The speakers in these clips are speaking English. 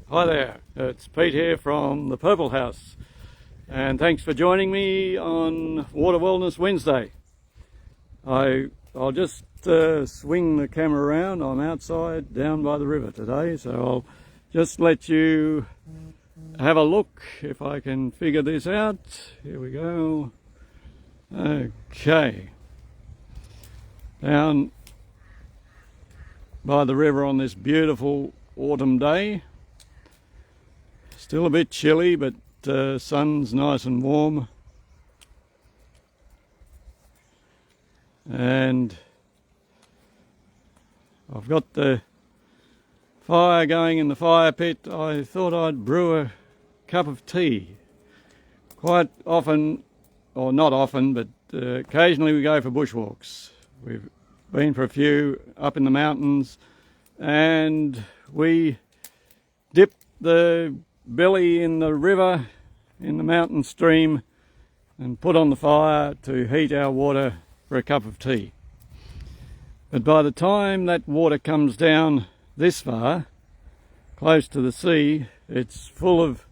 Hi there, it's Pete here from the Purple House, and thanks for joining me on Water Wellness Wednesday. I'll just swing the camera around. I'm outside down by the river today, so I'll just let you have a look if I can figure this out. Here we go. Okay, down by the river on this beautiful autumn day. Still a bit chilly, but sun's nice and warm. And I've got the fire going in the fire pit. I thought I'd brew a cup of tea. Quite often, or not often, but occasionally we go for bushwalks. We've been for a few up in the mountains, and we dip the belly in the river, in the mountain stream, and put on the fire to heat our water for a cup of tea. But by the time that water comes down this far, close to the sea, it's full of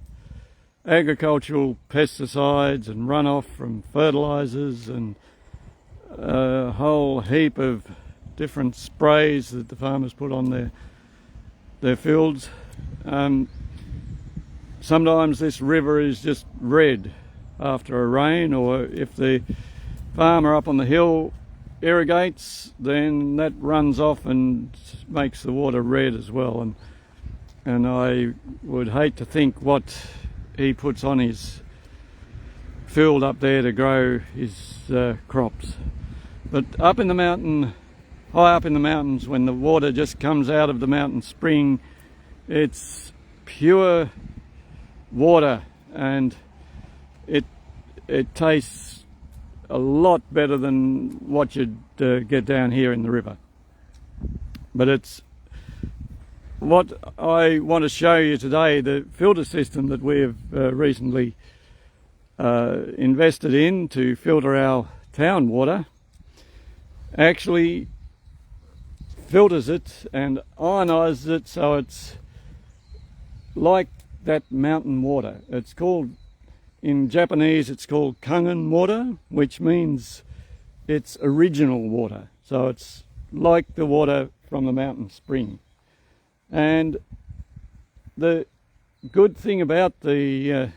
agricultural pesticides and runoff from fertilizers and a whole heap of different sprays that the farmers put on their fields. Sometimes this river is just red after a rain, or if the farmer up on the hill irrigates, then that runs off and makes the water red as well. And I would hate to think what he puts on his field up there to grow his crops. But up in the mountain, high up in the mountains, when the water just comes out of the mountain spring, it's pure water, and it tastes a lot better than what you'd get down here in the river. But it's what I want to show you today. The filter system that we have recently invested in to filter our town water actually filters it and ionizes it, so it's like that mountain water. It's called, in Japanese, it's called kangen water, which means it's original water. So it's like the water from the mountain spring. And the good thing about the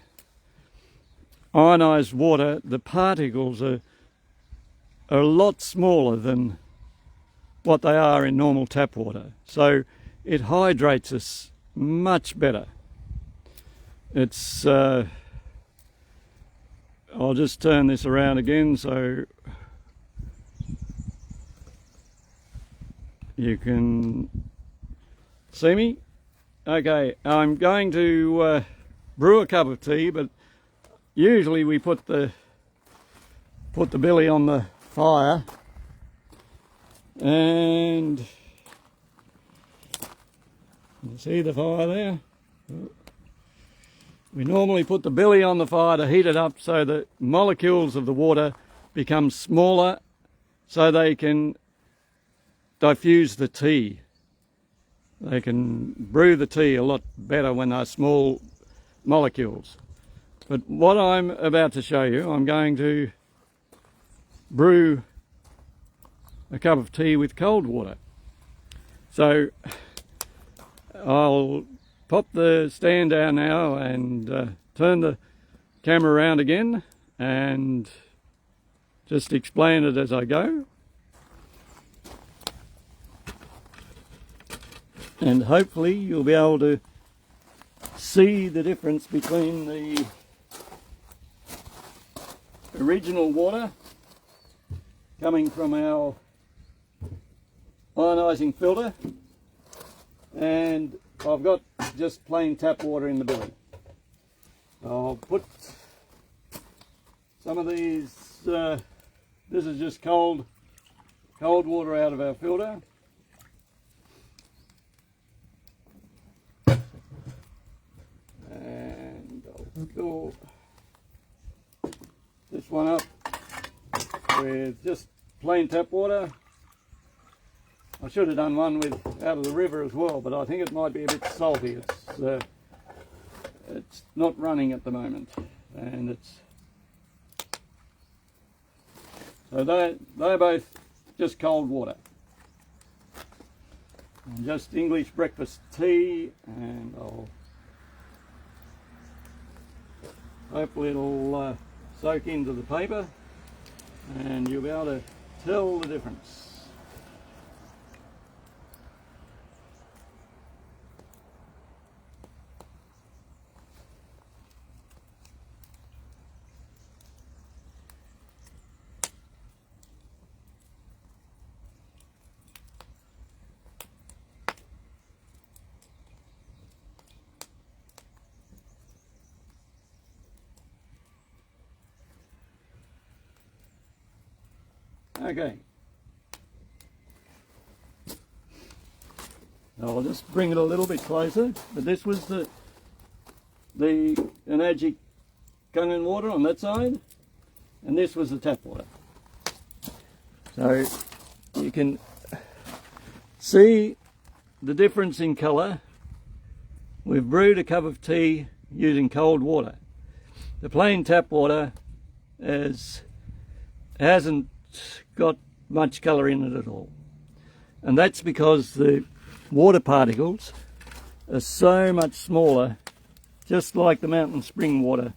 ionized water, the particles are a lot smaller than what they are in normal tap water. So it hydrates us much better. It's I'll just turn this around again so you can see me. Okay, I'm going to brew a cup of tea, but usually we put the billy on the fire, and you see the fire there? We normally put the billy on the fire to heat it up so the molecules of the water become smaller, so they can diffuse the tea. They can brew the tea a lot better when they're small molecules. But what I'm about to show you, I'm going to brew a cup of tea with cold water. So I'll pop the stand down now and turn the camera around again and just explain it as I go. And hopefully you'll be able to see the difference between the original water coming from our ionizing filter, and I've got just plain tap water in the billy. I'll put some of these, this is just cold water out of our filter. And I'll fill this one up with just plain tap water. I should have done one with out of the river as well, but I think it might be a bit salty. It's it's not running at the moment, and it's so they're both just cold water. And just English breakfast tea, and hopefully it'll soak into the paper and you'll be able to tell the difference. Okay, I'll just bring it a little bit closer, but this was the Ionized Kangen water on that side, and this was the tap water. So you can see the difference in colour. We've brewed a cup of tea using cold water. The plain tap water hasn't got much colour in it at all, and that's because the water particles are so much smaller, just like the mountain spring water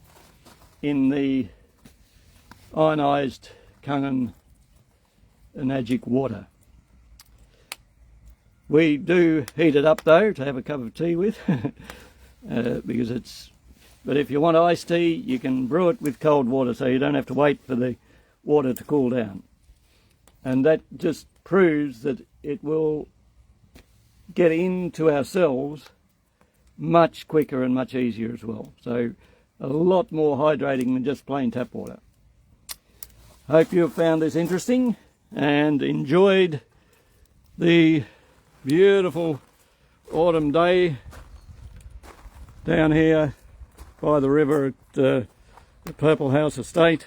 in the ionized Kangen Ionized water. We do heat it up though to have a cup of tea with but if you want iced tea, you can brew it with cold water, so you don't have to wait for the water to cool down. And that just proves that it will get into our cells much quicker and much easier as well. So a lot more hydrating than just plain tap water. Hope you have found this interesting and enjoyed the beautiful autumn day down here by the river at the Purple House Estate.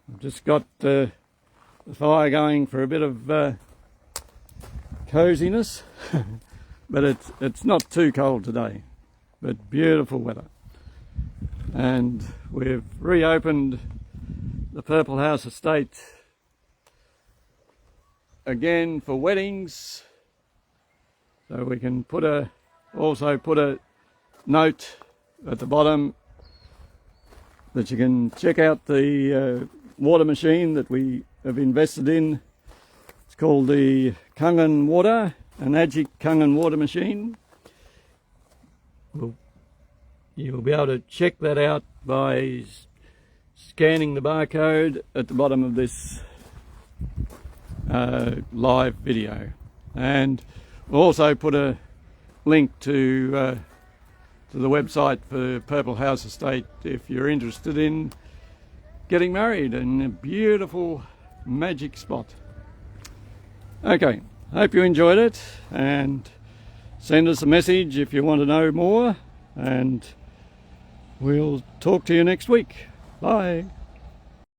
I've just got the fire going for a bit of coziness, but it's not too cold today, but beautiful weather. And we've reopened the Purple House Estate again for weddings, so we can also put a note at the bottom that you can check out the water machine that we have invested in. It's called the Kangen Water, Ionized Kangen water machine. You'll be able to check that out by scanning the barcode at the bottom of this live video, and we'll also put a link to the website for Purple House Estate if you're interested in getting married in a beautiful magic spot. Okay, hope you enjoyed it, and send us a message if you want to know more, and we'll talk to you next week. Bye.